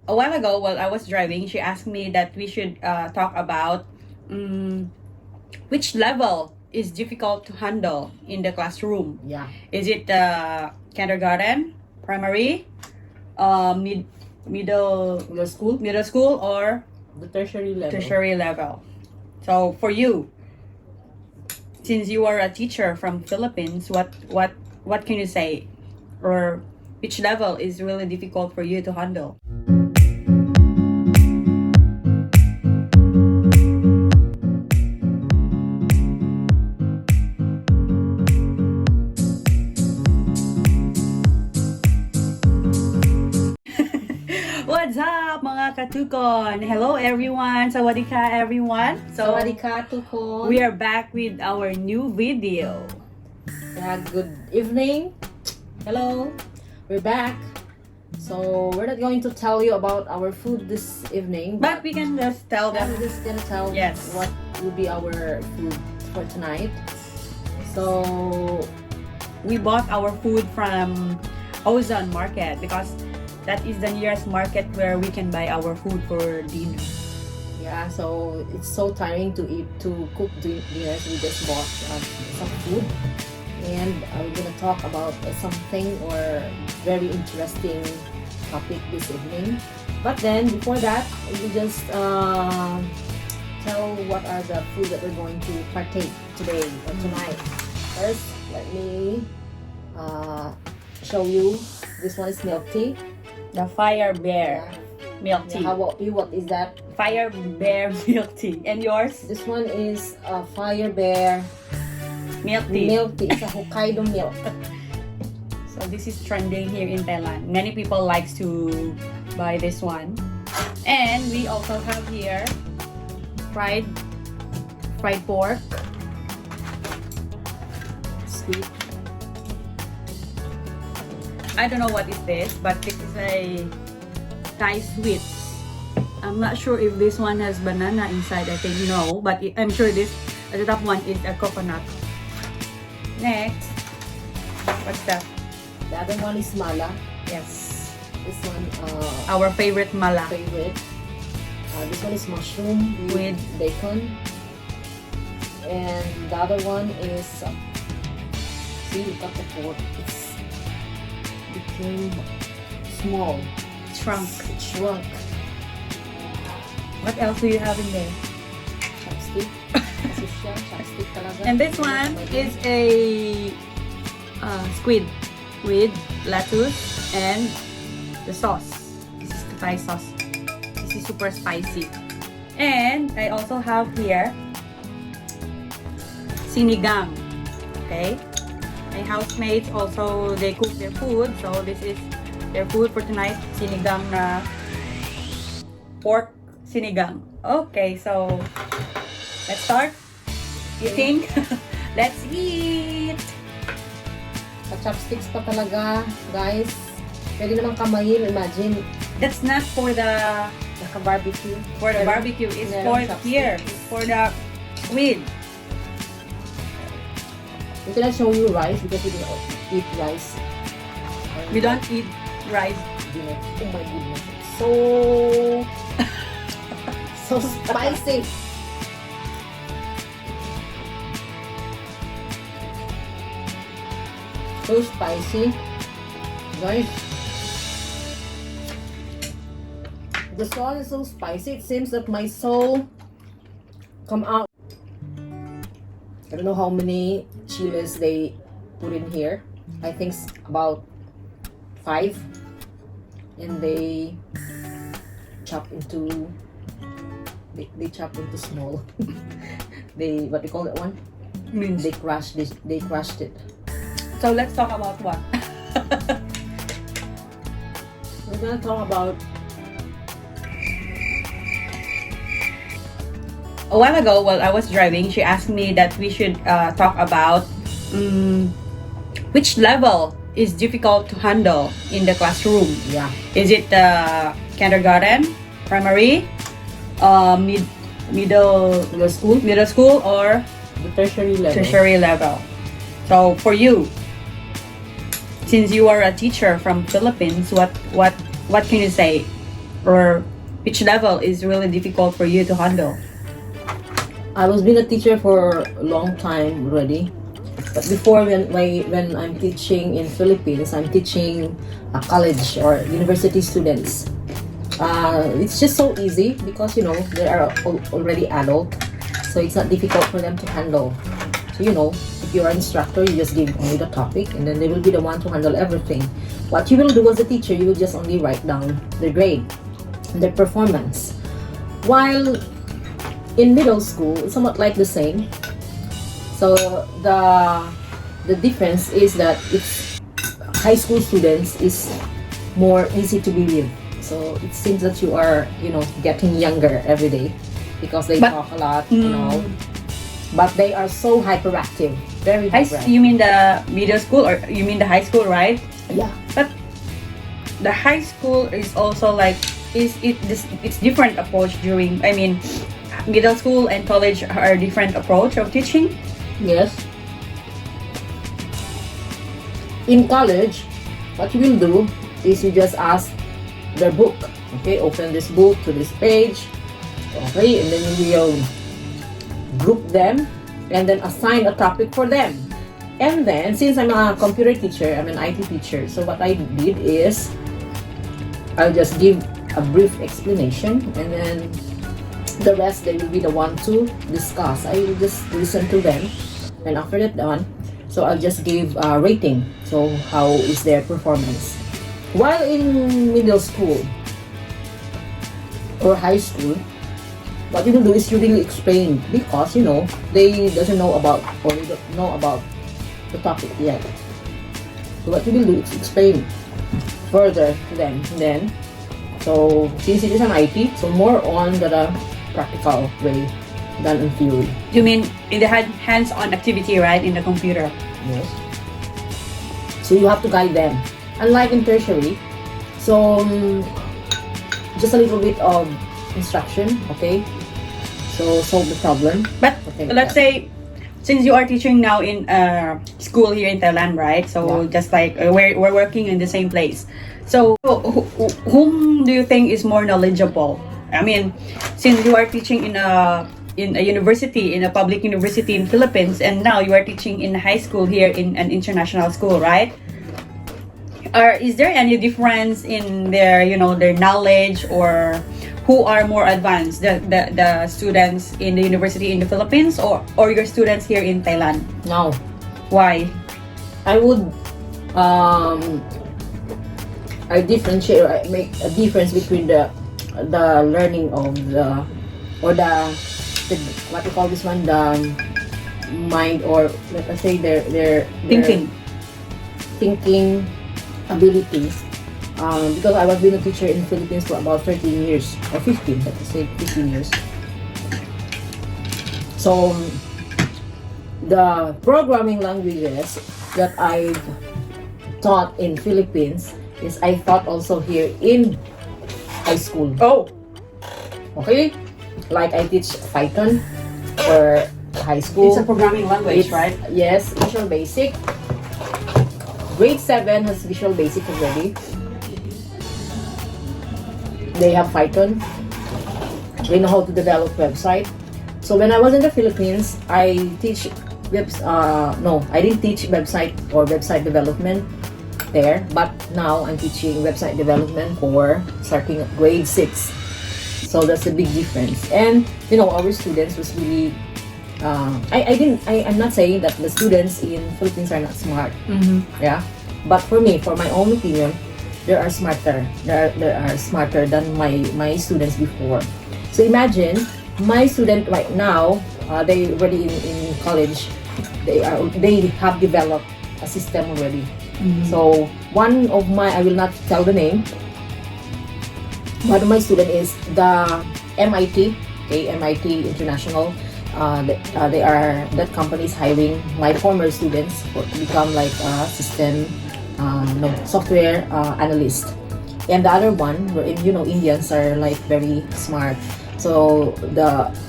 a while ago while I was driving, she asked me that we should talk about which level is difficult to handle in the classroom. Yeah. Is it kindergarten, primary, middle school, or the tertiary level? So for you, since you are a teacher from Philippines, what can you say, or which level is really difficult for you to handle? What's up mga katukon? Hello everyone! Sawadee ka everyone! So, Sawadee ka tukon! we are back with our new video. Yeah, good evening. Hello. We're back. So we're not going to tell you about our food this evening. But we can just tell them. I'm just gonna tell Yes. what will be our food for tonight. So We bought our food from Ozone Market because that is the nearest market where we can buy our food for dinner. yeah, so it's so tiring to cook dinner. So we just bought some food, and we're gonna talk about something or very interesting topic this evening. But then before that, we just tell what are the food that we're going to partake today or tonight. First, let me show you. This one is milk tea. The Fire Bear milk tea. How about you? What is that? Fire Bear milk tea. And yours? This one is Fire Bear Milk tea. milk tea. It's a Hokkaido milk. So this is trending here in Thailand. Many people likes to buy this one. And we also have here fried pork. Sweet. I don't know what is this, but this is a Thai sweet. I'm not sure if this one has banana inside. I think no, but I'm sure the top one is a coconut. Next, what's that? The other one is mala. Yes, This one our favorite mala favorite. This one is mushroom with bacon. And the other one is see, look at the pork. It's became small. shrunk. It shrunk. What else do you have in there? Chopstick. Kasi siya, chopstick talaga. And this one is a squid with lettuce and the sauce. This is the Thai sauce. This is super spicy. And I also have here sinigang. Okay? My housemates also, they cook their food. So this is their food for tonight. Sinigang na pork sinigang. Okay, so let's start eating. Let's eat! Sa chopsticks pa talaga, guys. Pwede naman kamayin, imagine. That's not for the Naka-barbecue. barbecue. It's Yeah, for chopstick. here. It's for the squid. We cannot show you rice because we don't eat rice. We don't eat rice. Dinner. Oh my goodness. It's so... so spicy. So spicy. Guys. The sauce is so spicy. It seems that my soul come out. I don't know how many chiles they put in here. I think about 5. And they chop into they chop into small. They, what do you call that one? Means. They crushed it. So let's talk about what? We're gonna talk about A while ago while I was driving, she asked me that we should talk about which level is difficult to handle in the classroom. yeah. Is it kindergarten, primary, middle school, or The tertiary level. So for you, since you are a teacher from Philippines, what can you say, or which level is really difficult for you to handle? I was being a teacher for a long time already. But before, when I'm teaching in Philippines, I'm teaching college or university students. It's just so easy because they are already adult, so it's not difficult for them to handle. So if you're an instructor, you just give only the topic, and then they will be the one to handle everything. What you will do as a teacher, you will just only write down their grade, their performance. While in middle school, it's somewhat like the same. So the difference is that it's high school students is more easy to be with. So it seems that you are getting younger every day because they talk a lot, but they are so hyperactive, very hyperactive. You mean the middle school, or you mean the high school, right? Yeah. But the high school is also like, it's different approach during, I mean, middle school and college are different approach of teaching? Yes. In college, what you will do is you just ask their book. Okay, open this book to this page. Okay, and then you will group them and then assign a topic for them. And then, since I'm a computer teacher, I'm an IT teacher, so what I did is I'll just give a brief explanation, and then the rest they will be the one to discuss. I will just listen to them, and after that done, so I'll just give a rating. So how is their performance? While in middle school or high school, what you will do is you really explain, because they doesn't know about, or they don't know about the topic yet. So what you will do is explain further to them. And then, so since it is an IT, so more on the practical way than in theory. You mean in the hands-on activity, right, in the computer? Yes. So you have to guide them. Unlike in tertiary, so just a little bit of instruction, okay? So solve the problem. But let's say, since you are teaching now in school here in Thailand, right? So just like we're working in the same place. So whom do you think is more knowledgeable? I mean, since you are teaching in a university, in a public university in Philippines, and now you are teaching in high school here in an international school, right? Is there any difference in their their knowledge, or who are more advanced, the students in the university in the Philippines, or your students here in Thailand? No. Why? I would I differentiate, or I make a difference between the learning of the what you call this one, the mind, or let us say their thinking abilities. Because I was being a teacher in the Philippines for about 13 years, or 15, let us say 15 years. So the programming languages that I've taught in Philippines is I taught also here in high school. Oh, okay. Like I teach Python for high school. it's a programming language, right? Yes, Visual Basic. Grade 7 has Visual Basic already. They have Python. They know how to develop website. So when I was in the Philippines, I teach I didn't teach website or website development there, but now I'm teaching website development for starting at grade 6. So that's a big difference. And our students was really I'm not saying that the students in Philippines are not smart. Yeah, but for my own opinion, they are smarter. They are smarter than my students before. So imagine my student right now, they already in college. They have developed a system already. So one of I will not tell the name. One of my student is the MIT, okay, MIT International. That company is hiring my former students to become like a system software analyst. And the other one, wherein Indians are like very smart. So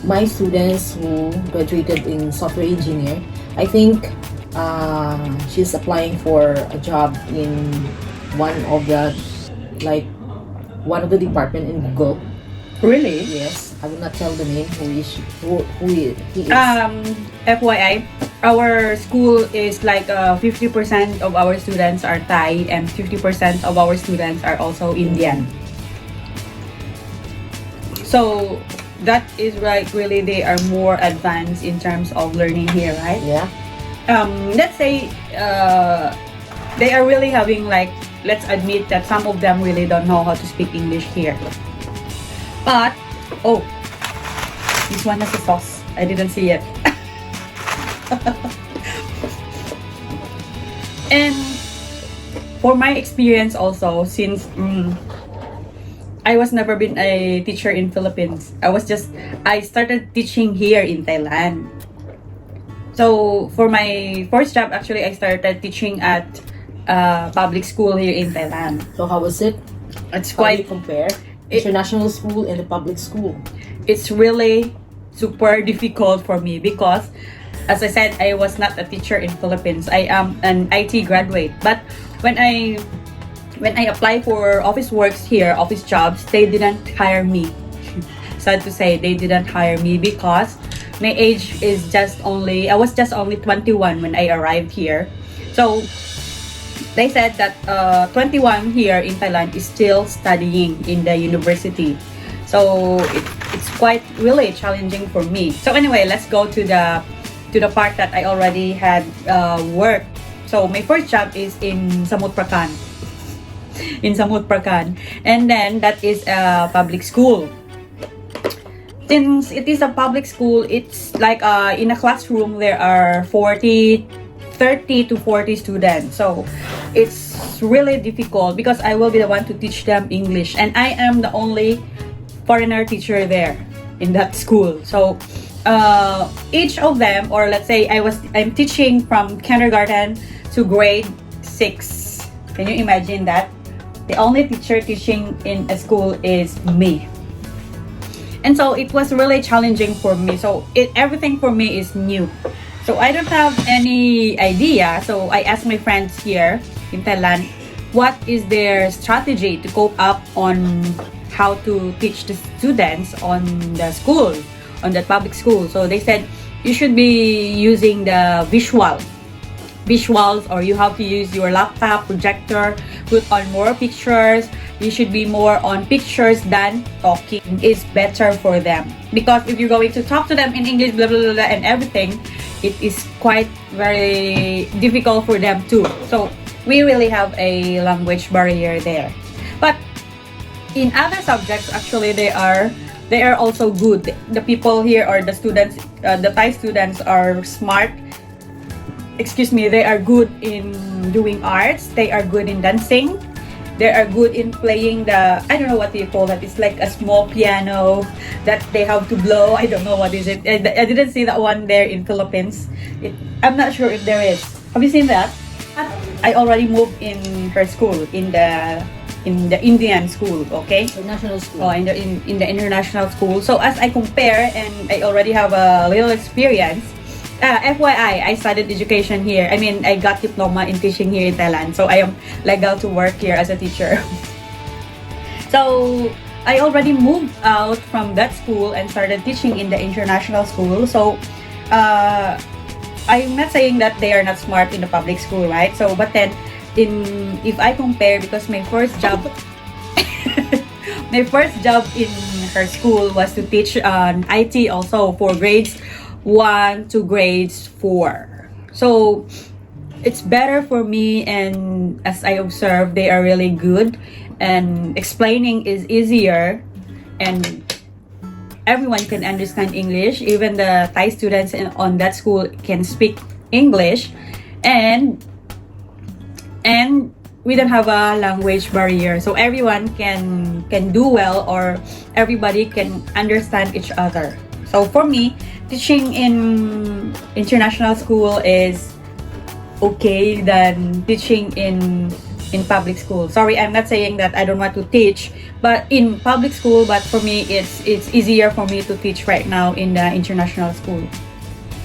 my students who graduated in software engineer, I think she's applying for a job in one of the one of the department in Google. Really? Yes, I will not tell the name who he is. FYI, our school is like 50% of our students are Thai and 50% of our students are also Indian. So that is right, really they are more advanced in terms of learning here, right? Yeah. Let's say they are really having, like, let's admit that some of them really don't know how to speak English here. But, oh, this one has a sauce. I didn't see it. And for my experience also, since I was never been a teacher in Philippines. I started teaching here in Thailand. So for my first job, actually, I started teaching at public school here in Thailand. So how was it? It's How do you quite, compare international school and the public school? it's really super difficult for me because, as I said, I was not a teacher in Philippines. I am an IT graduate. But when I apply for office works here, office jobs, they didn't hire me. Sad to say, they didn't hire me because my age is I was just only 21 when I arrived here. So they said that 21 here in Thailand is still studying in the university. So it's quite really challenging for me. So anyway, let's go to the part that I already had work. So my first job is in Samut Prakan. In Samut Prakan. And then that is a public school. Since it is a public school, it's like in a classroom there are 30 to 40 students. So it's really difficult because I will be the one to teach them English, and I am the only foreigner teacher there in that school. So each of them, or let's say I'm teaching from kindergarten to grade 6. Can you imagine that? The only teacher teaching in a school is me. And so it was really challenging for me. So everything for me is new. So I don't have any idea. So I asked my friends here in Thailand, what is their strategy to cope up on how to teach the students on the school, on the public school. So they said, you should be using the visuals, or you have to use your laptop projector, put on more pictures. You should be more on pictures than talking. Is better for them, because if you're going to talk to them in English, blah blah blah, blah and everything, it is quite very difficult for them too. So we really have a language barrier there. But in other subjects, actually they are also good. The people here, or the students, the Thai students, are smart. They are good in doing arts. They are good in dancing. They are good in playing the, I don't know what you call that. It's like a small piano that they have to blow. I don't know what is it. I didn't see that one there in Philippines. I'm not sure if there is. Have you seen that? I already moved in her school, in the Indian school, okay? International school. Oh, in the international school. So as I compare, and I already have a little experience. FYI, I studied education here. I mean, I got diploma in teaching here in Thailand. So I am legal to work here as a teacher. So I already moved out from that school and started teaching in the international school. So I'm not saying that they are not smart in the public school, right? So, but then if I compare, because my first job in her school was to teach IT also for grades 1 to grades 4. So it's better for me, and as I observe, they are really good, and explaining is easier, and everyone can understand English. Even the Thai students on that school can speak English, and we don't have a language barrier, so everyone can do well, or everybody can understand each other. So for me, teaching in international school is okay than teaching in public school. Sorry, I'm not saying that I don't want to teach, but in public school. But for me, it's easier for me to teach right now in the international school,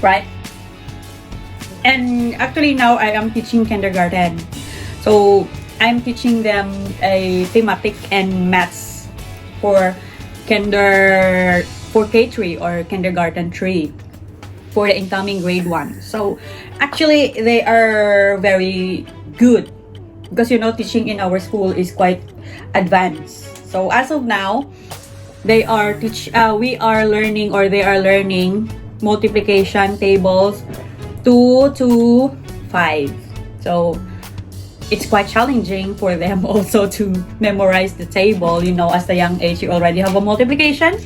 right? And actually now I am teaching kindergarten, so I'm teaching them a thematic and maths for K3 or kindergarten 3 for the incoming grade 1. So actually they are very good because teaching in our school is quite advanced. So as of now, they are we are learning, or they are learning multiplication tables 2 to 5. So it's quite challenging for them also to memorize the table. As the young age, you already have a multiplication.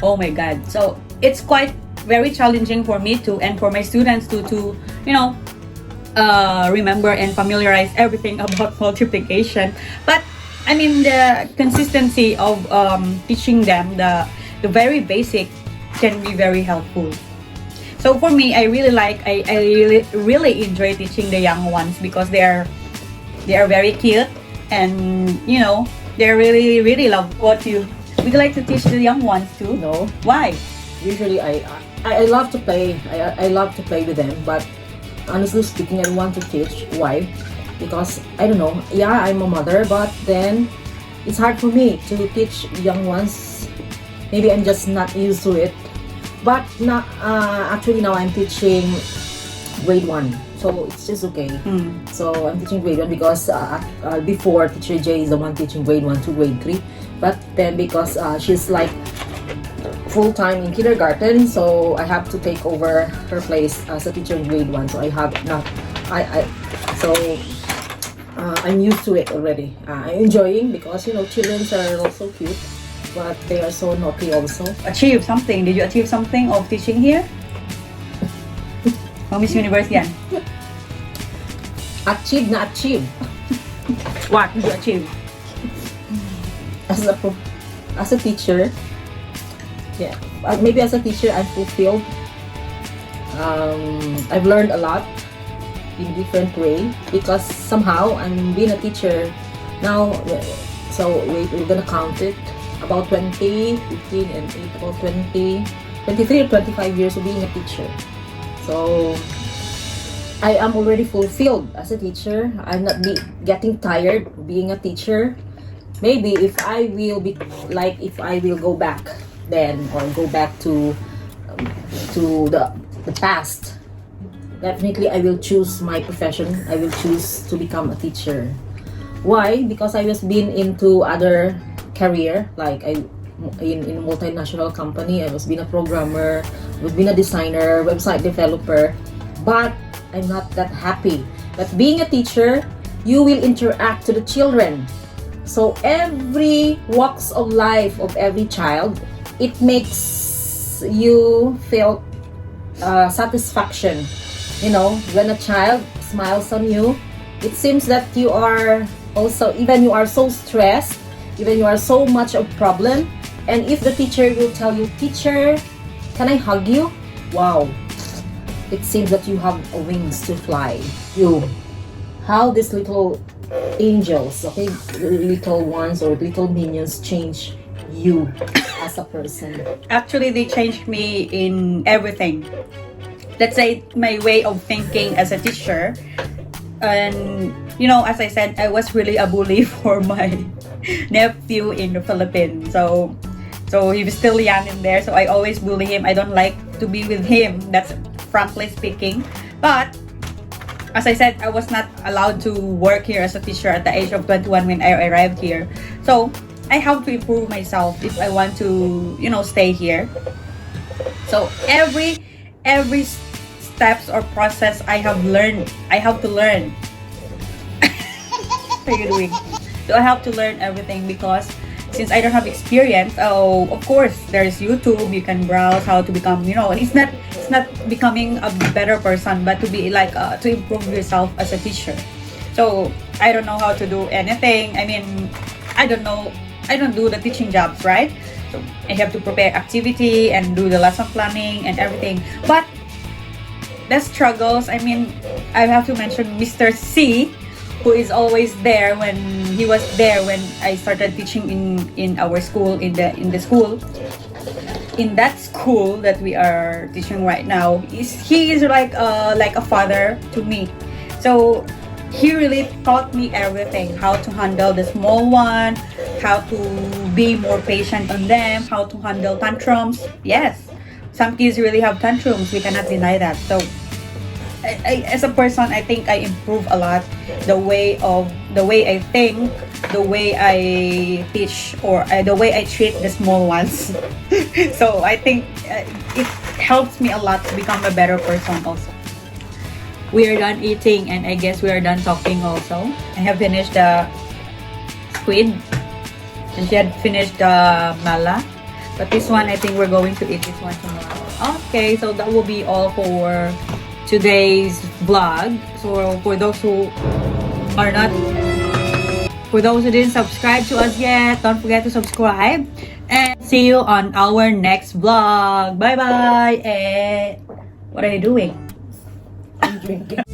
Oh my god. So it's quite very challenging for me to, and for my students to remember and familiarize everything about multiplication. But I mean, the consistency of teaching them the very basic can be very helpful. So for me, I really really enjoy teaching the young ones because they are very cute, and they really love what you. Would you like to teach the young ones too? No. Why? Usually I love to play. I love to play with them, but honestly speaking, I want to teach. Why? Because I don't know. Yeah, I'm a mother, but then it's hard for me to teach young ones. Maybe I'm just not used to it. But not actually now I'm teaching grade 1, so it's just okay. So I'm teaching grade 1 because before teacher Jay is the one teaching grade 1 to grade 3. But then because she's like full-time in kindergarten, so I have to take over her place as a teacher in grade 1. So I have not, I'm used to it already. I'm enjoying because children are also cute, but they are so naughty also. Achieve something. Did you achieve something of teaching here? Miss Universe yan. Achieve na achieve. What did you achieve? As a teacher, yeah, maybe as a teacher I'm fulfilled. I've learned a lot in different way because somehow I'm being a teacher now. So we're gonna count it, about 20, 15, and 8, about 20, 23 or 25 years of being a teacher. So I am already fulfilled as a teacher. I'm not getting tired of being a teacher. Maybe if I will go back then, or go back to the past, definitely I will choose my profession. I will choose to become a teacher. Why? Because I was been into other career, like in a multinational company. I was been a programmer, I was been a designer, website developer, but I'm not that happy. But being a teacher, you will interact to the children. So every walks of life of every child, it makes you feel satisfaction. When a child smiles on you, it seems that you are also, even you are so stressed, even you are so much of problem, and if the teacher will tell you, "Teacher, can I hug you?" Wow, it seems that you have wings to fly. How these little angels, okay, little ones or little minions change you as a person. Actually, they changed me in everything. Let's say my way of thinking as a teacher. And as I said, I was really a bully for my nephew in the Philippines. So he was still young in there, so I always bully him. I don't like to be with him, that's frankly speaking. But as I said, I was not allowed to work here as a teacher at the age of 21 when I arrived here. So I have to improve myself if I want to, stay here. So every steps or process I have to learn. What are you doing? So I have to learn everything because since I don't have experience, of course there's YouTube. You can browse how to become, it's not becoming a better person, but to be like to improve yourself as a teacher. So I don't know how to do anything. I mean, I don't do the teaching jobs, right? So I have to prepare activity and do the lesson planning and everything. But the struggles, I mean, I have to mention Mr. C, who is always there when I started teaching in our school, in the school, in that school that we are teaching right now. He is like a father to me. So he really taught me everything, how to handle the small one, how to be more patient on them, how to handle tantrums. Yes, some kids really have tantrums. We cannot deny that. So, as a person, I think I improve a lot the way I think, the way I teach, or the way I treat the small ones. So I think it helps me a lot to become a better person also. We are done eating, and I guess we are done talking also. I have finished the squid, and she had finished the mala. But this one, I think we're going to eat this one tomorrow. Okay, so that will be all for today's vlog. So for those who didn't subscribe to us yet, don't forget to subscribe. And see you on our next vlog. Bye bye. What are you doing? I'm drinking.